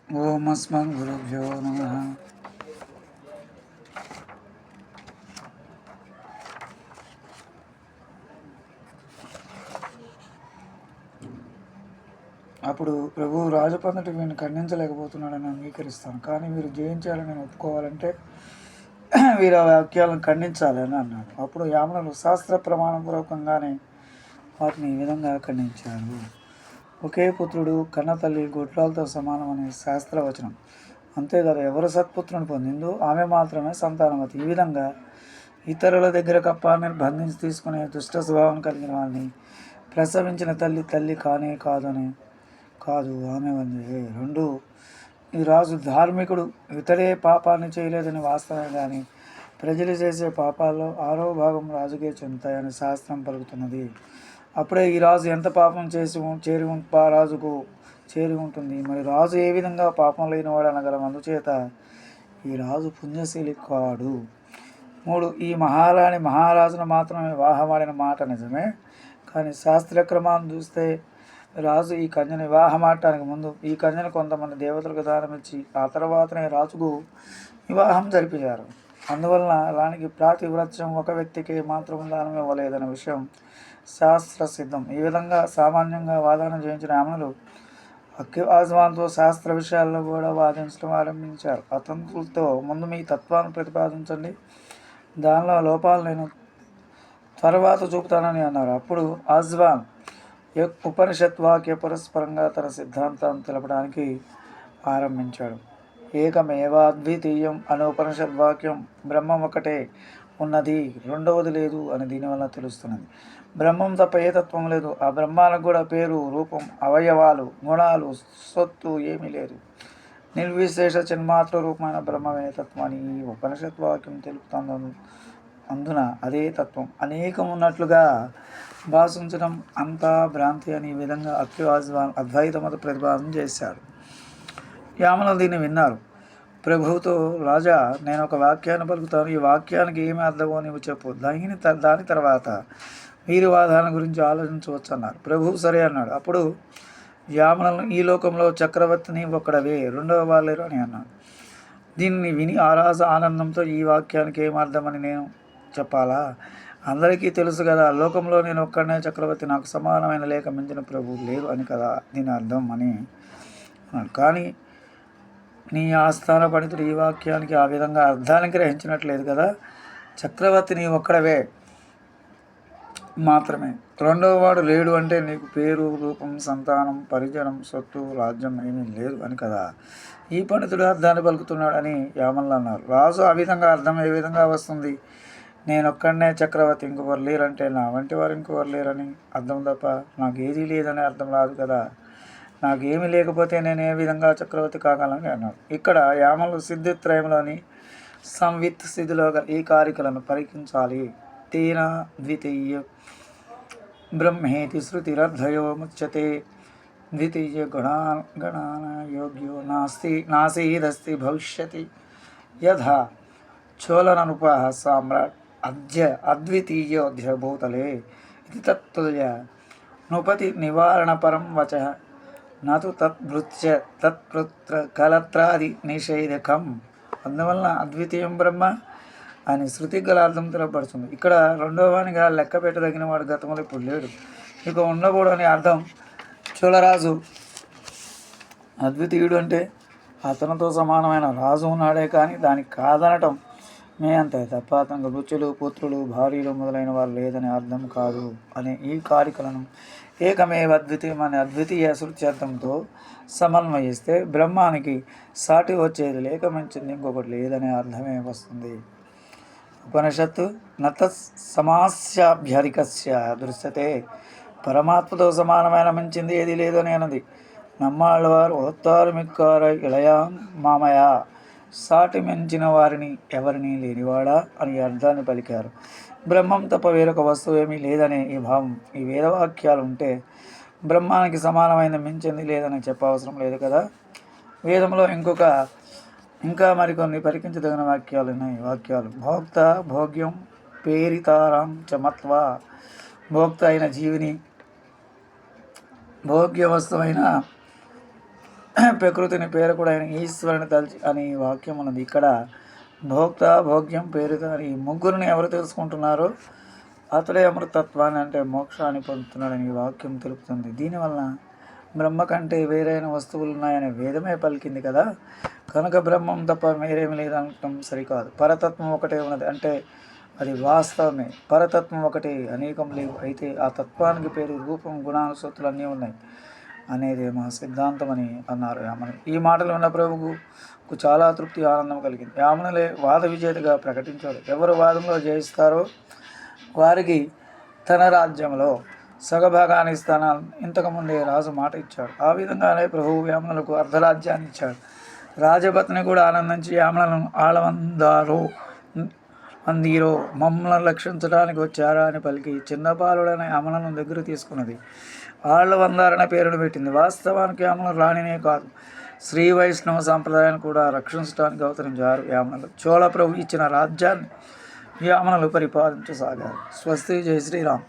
ఓం అస్మన్ గురుభ్యో నమ. అప్పుడు ప్రభువు రాజపందటి వీరిని ఖండించలేకపోతున్నాడని అంగీకరిస్తాను, కానీ వీరు జయించాలని నేను ఒప్పుకోవాలంటే వీరు ఆ వాక్యాలను ఖండించాలి అని అన్నాడు. అప్పుడు యామనులు శాస్త్ర ప్రమాణపూర్వకంగానే వాటిని ఈ విధంగా ఖండించారు. ఒకే పుత్రుడు కన్న తల్లి గొడ్రాలతో సమానం అనే శాస్త్రవచనం. అంతేకాదు, ఎవరు సత్పుత్రుని పొందిందో ఆమె మాత్రమే సంతానవతి. ఈ విధంగా ఇతరుల దగ్గర కప్పాన్ని బంధించి తీసుకునే దుష్ట స్వభావం కలిగిన వారిని ప్రసవించిన తల్లి తల్లి కానే కాదని కాదు, ఆమె వందే. రెండు, ఈ రాజు ధార్మికుడు, ఇతడే పాపాన్ని చేయలేదని వాస్తవమే, కానీ ప్రజలు చేసే పాపాల్లో 6వ భాగం రాజుకే చెందుతాయని శాస్త్రం పలుకుతున్నది. అప్పుడే ఈ రాజు ఎంత పాపం రాజుకు చేరి ఉంటుంది. మరి రాజు ఏ విధంగా పాపం లేనివాడు అనగలం. అందుచేత ఈ రాజు పుణ్యశీలి కాడు. 3, ఈ మహారాణి మహారాజును మాత్రమే వివాహమాడిన మాట నిజమే, కానీ శాస్త్రక్రమాన్ని చూస్తే రాజు ఈ కన్యను వివాహమాడటానికి ముందు ఈ కన్యను కొంతమంది దేవతలకు దానమిచ్చి ఆ తర్వాతనే రాజుకు వివాహం జరిపించారు. అందువలన రాణికి ప్రాతివ్రత్యం ఒక వ్యక్తికి మాత్రం దానం ఇవ్వలేదనే విషయం శాస్త్ర సిద్ధం. ఈ విధంగా సామాన్యంగా వాదన చేయించిన ఆమెలు అక్కివాజవాన్తో శాస్త్ర విషయాల్లో కూడా వాదించడం ఆరంభించారు. అతంతులతో ముందు మీ తత్వాన్ని ప్రతిపాదించండి, దానిలో లోపాలు నేను తర్వాత చూపుతానని అన్నారు. అప్పుడు ఆజ్వాన్ ఉపనిషత్ వాక్య పరస్పరంగా తన సిద్ధాంతాన్ని తెలపడానికి ఆరంభించాడు. ఏకమేవాద్వితీయం అనే ఉపనిషత్ వాక్యం బ్రహ్మం ఒకటే ఉన్నది, రెండవది లేదు అని దీనివల్ల తెలుస్తున్నది. బ్రహ్మం తప్ప ఏ తత్వం లేదు. ఆ బ్రహ్మానికి కూడా పేరు, రూపం, అవయవాలు, గుణాలు, సొత్తు ఏమీ లేదు. నిర్విశేష చిన్మాత్ర రూపమైన బ్రహ్మమే తత్వం అని ఈ ఉపనిషత్ వాక్యం తెలుపుతుంది. అందున అదే తత్వం అనేకం ఉన్నట్లుగా భాషించడం అంతా భ్రాంతి అని ఈ విధంగా అక్కివాజవాన్ అద్వైత మత ప్రతిపాదన చేశాడు. యామనులు దీన్ని విన్నారు. ప్రభువుతో, రాజా, నేను ఒక వాక్యాన్ని పలుకుతాను, ఈ వాక్యానికి ఏమి అర్థమో నీవు చెప్పు, దాని తర్వాత వీరి వాదాల గురించి ఆలోచించవచ్చు అన్నారు. ప్రభువు సరే అన్నాడు. అప్పుడు యామనులను, ఈ లోకంలో చక్రవర్తిని ఒక్కడవే, రెండవ వాళ్ళేరు అని అన్నాడు. దీన్ని విని ఆ రాజు ఆనందంతో, ఈ వాక్యానికి ఏం అర్థమని నేను చెప్పాలా? అందరికీ తెలుసు కదా, లోకంలో నేను ఒక్కడనే చక్రవర్తి, నాకు సమానమైన లేక మించిన ప్రభువు లేరు అని కదా దీని అర్థం అని అన్నాడు. కానీ నీ ఆస్థాన పండితుడు ఈ వాక్యానికి ఆ విధంగా అర్థాన్ని గ్రహించినట్లేదు కదా. చక్రవర్తి నీ ఒక్కడవే మాత్రమే, రెండవ వాడు లేడు అంటే నీకు పేరు, రూపం, సంతానం, పరిజనం, సొత్తు, రాజ్యం ఏమీ లేదు అని కదా ఈ పండితుడు అర్థాన్ని పలుకుతున్నాడని యామనులు అన్నారు. రాజు ఆ విధంగా అర్థం ఏ విధంగా వస్తుంది? నేను ఒక్కడనే చక్రవర్తి, ఇంకొకరు లేరంటే నా వంటి వారు ఇంకొకరు లేరని అర్థం తప్ప నాకు ఏదీ లేదని అర్థం రాదు కదా. నాకేమీ లేకపోతే నేను ఏ విధంగా చక్రవర్తి కాగలని అన్నాడు. ఇక్కడ యామనులు సిద్ధిత్రయంలోని సంవిత్ స్థితిలో ఈ కారికలను పరికించాలి. తేన ద్వితీయ బ్రహ్మేతి శృతిరర్ధయో ముచ్యతే, ద్వితీయ గణాన యోగ్యో నాసీదస్తి భవిష్యతి, యథా చోళననుపః సామ్రాట్ అద్వితీయోధ్యభూతలే ఇది తత్తుల్య నృపతి నివారణపరం వచః నతు తద్భృత్య తత్పుత్ర కలత్రాది నిషేధకం. అందువలన అద్వితీయం బ్రహ్మ అని శృతి గల అర్థం తెలపడుతుంది. ఇక్కడ రెండవ వానిగా లెక్క పెట్టదగిన వాడు గతంలో ఇప్పుడు లేడు, ఇక ఉండకూడని అర్థం. చోళరాజు అద్వితీయుడు అంటే అతనితో సమానమైన రాజు ఉన్నాడే, కానీ దానికి కాదనటం మే అంతే తప్ప అతనికి రుచులు, పుత్రులు, భార్యలు మొదలైన వారు లేదని అర్థం కాదు అనే ఈ కారికలను ఏకమేవ అద్వితీయం అనే అద్వితీయ శృత్యర్థంతో సమన్వయిస్తే బ్రహ్మానికి సాటి వచ్చేది లేక మించింది ఇంకొకటి లేదనే అర్థమే వస్తుంది. ఉపనిషత్తు నత సమాస్యాభ్యధికస్య దృశ్యతే, పరమాత్మతో సమానమైన మించింది ఏది లేదని అన్నది. నమ్మాళ్ళవారు ఓత్తారు మిక్కార ఇళయాం మామయ, సాటి మించిన వారిని ఎవరిని లేనివాడా అని అర్థాన్ని పలికారు. బ్రహ్మం తప్ప వేరొక వస్తువు ఏమీ లేదనే ఈ భావం ఈ వేదవాక్యాలు ఉంటే బ్రహ్మానికి సమానమైన మించింది లేదని చెప్పవసరం లేదు కదా. వేదంలో ఇంకా మరికొన్ని పరికించదగిన వాక్యాలు ఉన్నాయి. వాక్యాలు భోక్త, భోగ్యం, పేరితారాం చమత్వ, భోక్త అయిన జీవిని, భోగ్య వస్తువైన ప్రకృతిని పేరకుడైన ఈశ్వరుని తలచి అని వాక్యం ఉన్నది. ఇక్కడ భోక్త భోగ్యం పేరుత అని ఈ ముగ్గురిని ఎవరు తెలుసుకుంటున్నారో అతడే అమృతత్వాన్ని అంటే మోక్షాన్ని పొందుతున్నాడని ఈ వాక్యం తెలుపుతుంది. దీనివలన బ్రహ్మ కంటే వేరైన వస్తువులు ఉన్నాయనే వేదమే పలికింది కదా. కనుక బ్రహ్మం తప్ప వేరేమి లేదనటం సరికాదు. పరతత్వం ఒకటే ఉన్నది అంటే అది వాస్తవమే. పరతత్వం ఒకటి, అనేకం లేవు. అయితే ఆ తత్వానికి పేరు, రూపం, గుణానుసత్తులు అన్నీ ఉన్నాయి అనేది మా సిద్ధాంతం అని అన్నారు యామునులు. ఈ మాటలు ఉన్న ప్రభువుకు చాలా తృప్తి, ఆనందం కలిగింది. యామునులే వాద విజేతగా ప్రకటించాడు. ఎవరు వాదంలో జయిస్తారో వారికి తన రాజ్యంలో సగభాగాన్ని ఇస్తానని ఇంతకుముందే రాజు మాట ఇచ్చాడు. ఆ విధంగానే ప్రభువు యామునులకు అర్ధరాజ్యాన్ని ఇచ్చాడు. రాజపత్ని కూడా ఆనందించి యాములను అందీరో మమ్మల్ని రక్షించడానికి వచ్చారా అని పలికి చిన్నపాలుడైన యాములను దగ్గర తీసుకున్నది. ఆళ్ళవందారనే పేరును పెట్టింది. వాస్తవానికి యాములు రాణినే కాదు, శ్రీ వైష్ణవ సాంప్రదాయాన్ని కూడా రక్షించడానికి అవతరించారు యామునులు. చోళ ప్రభు ఇచ్చిన రాజ్యాన్ని యామునులు పరిపాలించసాగారు. స్వస్తి. జై శ్రీరామ్.